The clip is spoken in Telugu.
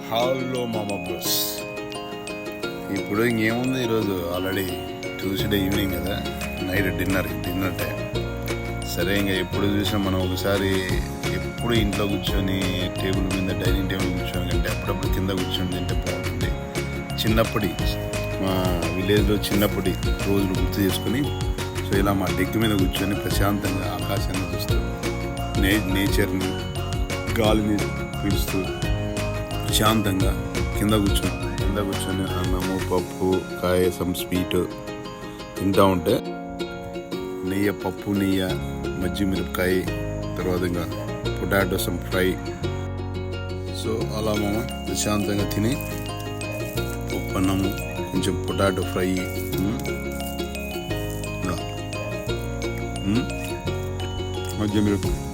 హలో మామ బ్రోస్. ఇప్పుడు ఇంకేముంది, ఈరోజు ఆల్రెడీ ట్యూస్డే ఈవినింగ్ కదా, నైట్ డిన్నర్ టైం. సరే, ఇంకా ఎప్పుడు చూసినా మనం ఒకసారి ఎప్పుడు ఇంట్లో కూర్చొని టేబుల్ మీద డైనింగ్ టేబుల్ కూర్చొని కంటే అప్పుడప్పుడు కింద కూర్చొని తింటే బాగుంటుంది. చిన్నప్పటి మా విలేజ్లో చిన్నప్పటి రోజులు గుర్తు చేసుకొని, సో ఇలా మా డెక్ మీద కూర్చొని ప్రశాంతంగా ఆకాశాన్ని చూస్తూ నేచర్ని గాలిని పీలుస్తూ ప్రశాంతంగా కింద కూర్చొని అన్నము, పప్పు, కాయసం, స్వీట్ తింటూ ఉంటే పప్పు నెయ్యి, మజ్జి మిరపకాయ, తర్వాత ఇంకా పొటాటో సమ్ ఫ్రై. సో అలా మనం ప్రశాంతంగా తిని పప్పు అన్నము, కొంచెం పొటాటో ఫ్రై, మజ్జి మిరపకాయ